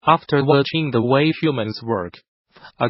After watching the way humans work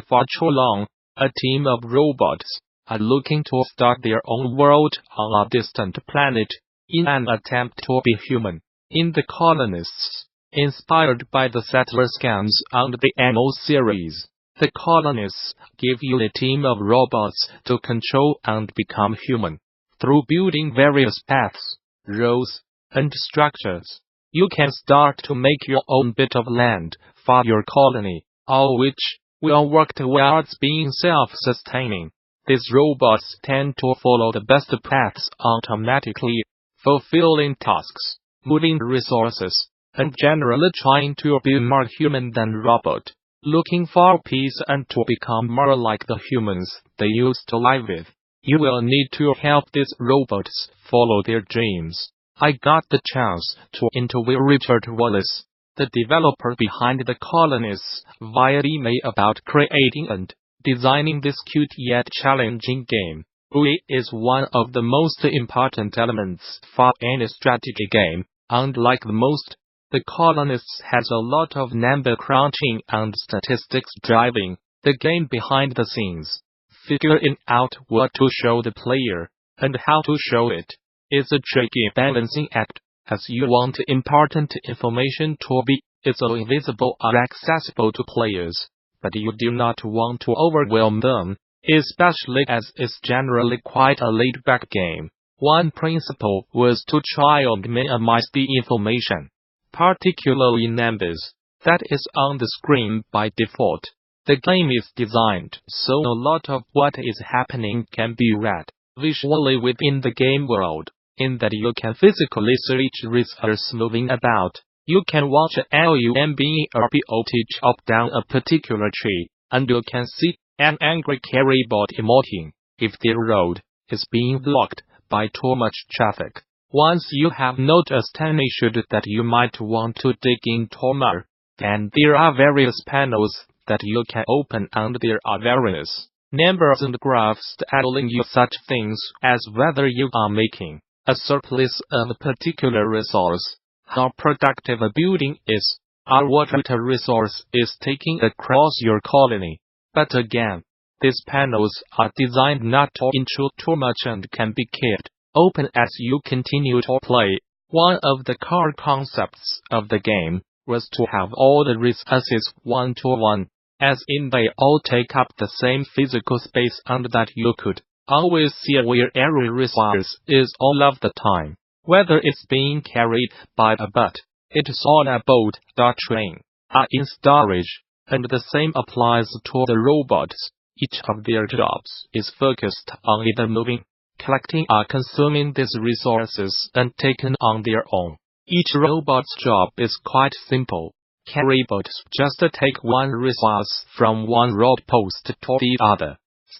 for too long, a team of robots are looking to start their own world on a distant planet in an attempt to be human. In the Colonists, inspired by the Settlers games and the Anno series, the Colonists give you a team of robots to control and become human. Through building various paths, roads, and structures, you can start to make your own bit of land for your colony, all which will work towards being self-sustaining. These robots tend to follow the best paths automatically, fulfilling tasks, moving resources, and generally trying to be more human than robot, looking for peace and to become more like the humans they used to live with. You will need to help these robots follow their dreams. I got the chance to interview Richard Wallis, the developer behind the Colonists, via email about creating and designing this cute yet challenging game. UI is one of the most important elements for any strategy game. Unlike most, the Colonists has a lot of number crunching and statistics driving the game behind the scenes. Figuring out what to show the player and how to show it is a tricky balancing act, as you want important information to be easily visible or accessible to players, but you do not want to overwhelm them, especially as it's generally quite a laid-back game. One principle was to try and minimize the information, particularly numbers, that is on the screen by default. The game is designed so a lot of what is happening can be read visually within the game world, in that you can physically see each resource moving about. You can watch a Lumberbot chop down a particular tree, and you can see an angry carrybot emoting if the road is being blocked by too much traffic. Once you have noticed an issue that you might want to dig into more, then there are various panels that you can open, and there are various numbers and graphs telling you such things as whether you are making a surplus of a particular resource, how productive a building is, or what water resource is taking across your colony. But again, these panels are designed not to intrude too much and can be kept open as you continue to play. One of the core concepts of the game was to have all the resources one-to-one, as in they all take up the same physical space and that you could always see where every resource is all of the time, whether it's being carried by a bot, it's on a boat or train, or in storage, and the same applies to the robots. Each of their jobs is focused on either moving, collecting or consuming these resources and taken on their own. Each robot's job is quite simple. Carrybots just take one resource from one road post to the other.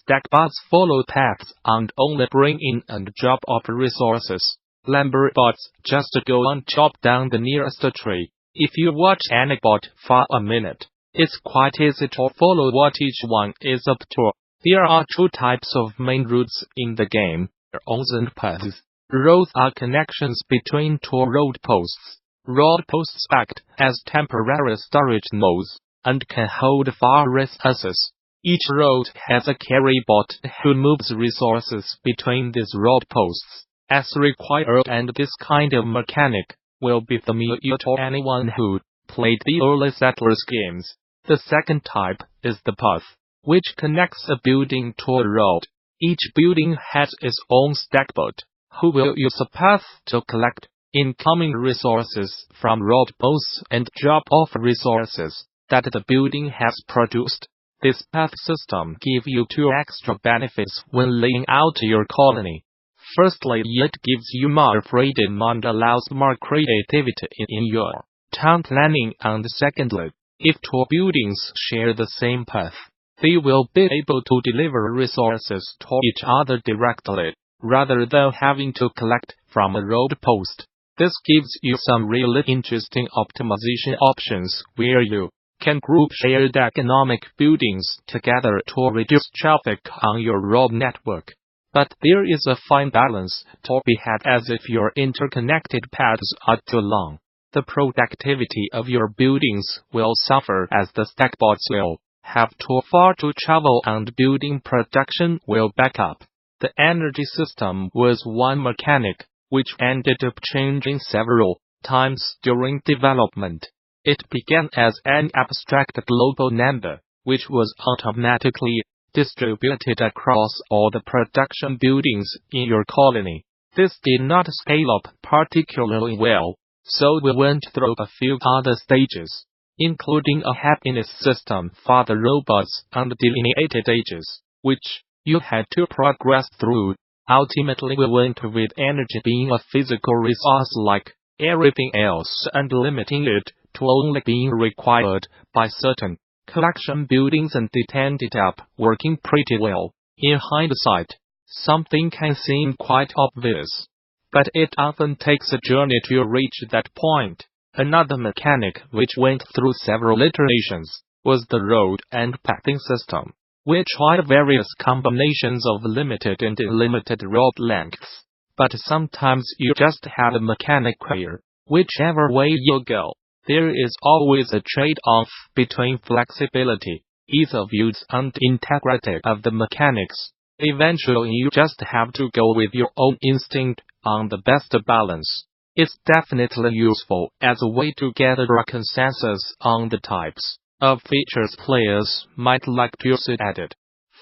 Stackbots follow paths and only bring in and drop off resources. Lumberbots just go and chop down the nearest tree. If you watch any bot for a minute, it's quite easy to follow what each one is up to. There are two types of main routes in the game, roads and paths. Roads are connections between two road posts. Road posts act as temporary storage nodes and can hold 4 resources. Each road has a carrybot who moves resources between these road posts as required, and this kind of mechanic will be familiar to anyone who played the early Settlers games. The second type is the path, which connects a building to a road. Each building has its own stackbot, who will use a path to collect incoming resources from road posts and drop off resources that the building has produced. This path system gives you 2 extra benefits when laying out your colony. Firstly, it gives you more freedom and allows more creativity in your town planning, and secondly, if 2 buildings share the same path, they will be able to deliver resources to each other directly, rather than having to collect from a road post. This gives you some really interesting optimization options where you can group shared economic buildings together to reduce traffic on your road network. But there is a fine balance to be had, as if your interconnected paths are too long, the productivity of your buildings will suffer as the stackbots will have too far to travel and building production will back up. The energy system was one mechanic, which ended up changing several times during development. It began as an abstract global number, which was automatically distributed across all the production buildings in your colony. This did not scale up particularly well, so we went through a few other stages, including a happiness system for the robots and delineated ages, which you had to progress through. Ultimately we went with energy being a physical resource like everything else and limiting it to only being required by certain collection buildings, and it ended up working pretty well. In hindsight, something can seem quite obvious, but it often takes a journey to reach that point. Another mechanic which went through several iterations was the road and pathing system. We tried various combinations of limited and unlimited road lengths, but sometimes you just had a mechanic where, whichever way you go, there is always a trade-off between flexibility, ease of use and integrity of the mechanics. Eventually you just have to go with your own instinct on the best balance. It's definitely useful as a way to gather a consensus on the types of features players might like to see added.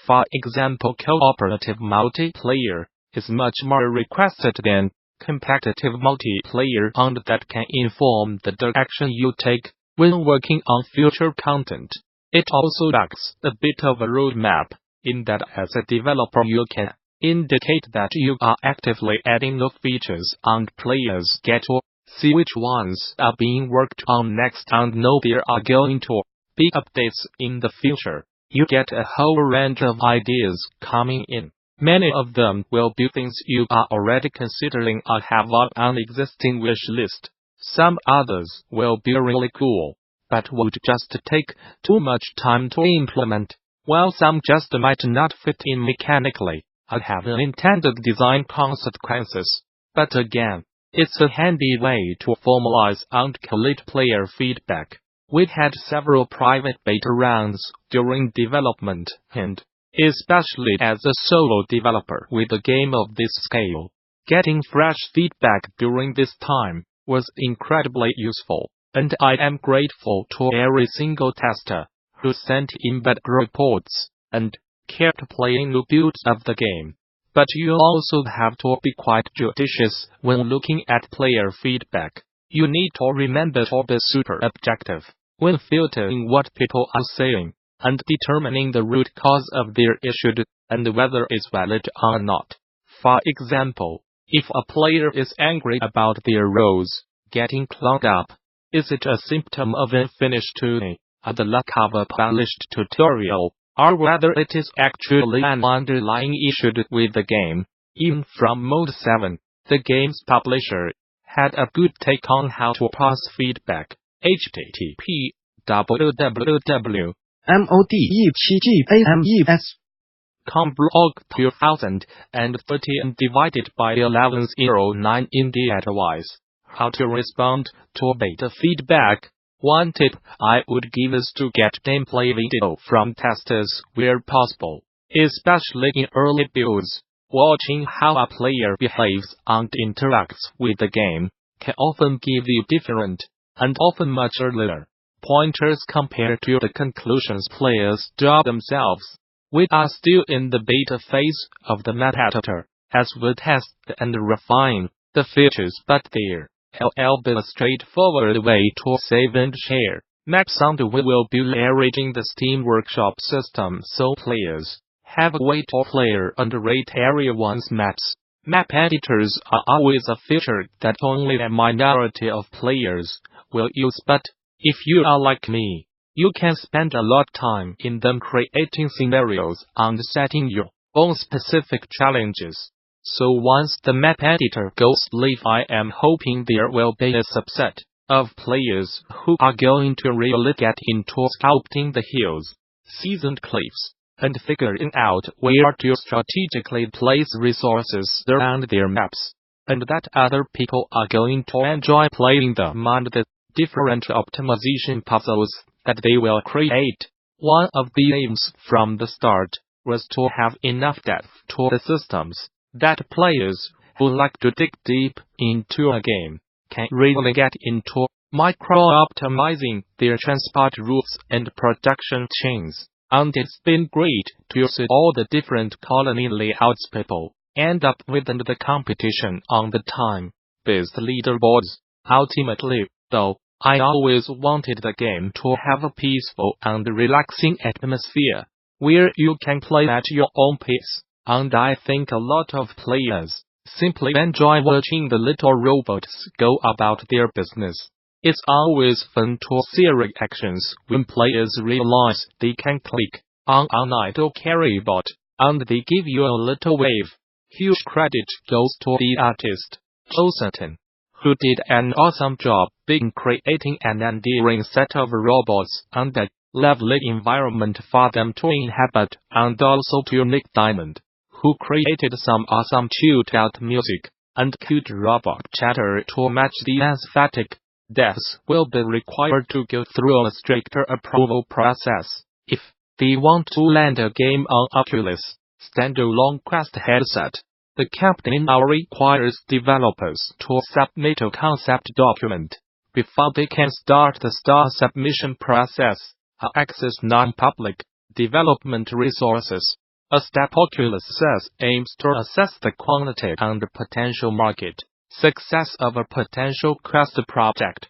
For example, cooperative multiplayer is much more requested than competitive multiplayer, and that can inform the direction you take when working on future content. It also lacks a bit of a roadmap, in that as a developer you can indicate that you are actively adding new features and players get to see which ones are being worked on next and know there are going to be updates in the future. You get a whole range of ideas coming in. Many of them will be things you are already considering or have on an existing wish list. Some others will be really cool, but would just take too much time to implement, while some just might not fit in mechanically or have unintended design consequences. But again, it's a handy way to formalize and collate player feedback. We had several private beta rounds during development, and especially as a solo developer with a game of this scale, getting fresh feedback during this time was incredibly useful, and I am grateful to every single tester who sent in bad reports and kept playing new builds of the game. But you also have to be quite judicious when looking at player feedback. You need to remember to be super objective when filtering what people are saying and determining the root cause of their issue and whether it's valid or not. For example, if a player is angry about their rows getting clogged up, is it a symptom of unfinished tuning or the lack of a polished tutorial, or whether it is actually an underlying issue with the game? Even from Mode 7, the game's publisher had a good take on how to parse feedback. http www modepgames.com/blog 2013 divided by 1109 in the advice. How to respond to beta feedback. One tip I would give is to get gameplay video from testers where possible, especially in early builds. Watching how a player behaves and interacts with the game can often give you different, and often much earlier, pointers compared to the conclusions players draw themselves. We are still in the beta phase of the map editor, as we test and refine the features, but there will be a straightforward way to save and share maps, and we will be leveraging the Steam Workshop system so players have a way to play and rate everyone's maps. Map editors are always a feature that only a minority of players will use, but if you are like me, you can spend a lot of time in them creating scenarios and setting your own specific challenges. So once the map editor goes live, I am hoping there will be a subset of players who are going to really get into sculpting the hills, seasoned cliffs, and figuring out where to strategically place resources around their maps. and that other people are going to enjoy playing them and the different optimization puzzles that they will create. One of the aims from the start was to have enough depth to the systems that players who like to dig deep into a game can really get into, micro-optimizing their transport routes and production chains. And it's been great to see all the different colony layouts people end up with in the competition on the time-based leaderboards. Ultimately, though, I always wanted the game to have a peaceful and relaxing atmosphere, where you can play at your own pace, and I think a lot of players simply enjoy watching the little robots go about their business. It's always fun to see reactions when players realize they can click on an idle carrybot, and they give you a little wave. Huge credit goes to the artist, Sutton, who did an awesome job in creating an endearing set of robots and a lovely environment for them to inhabit, and also to Nick Dymond, who created some awesome chilled-out music and cute robot chatter to match the aesthetic. Devs will be required to go through a stricter approval process if they want to land a game on Oculus standalone Quest headset. The company now requires developers to submit a concept document before they can start the submission process, access non-public development resources. A step Oculus says aims to assess the quantity and potential market success of a potential Quest project.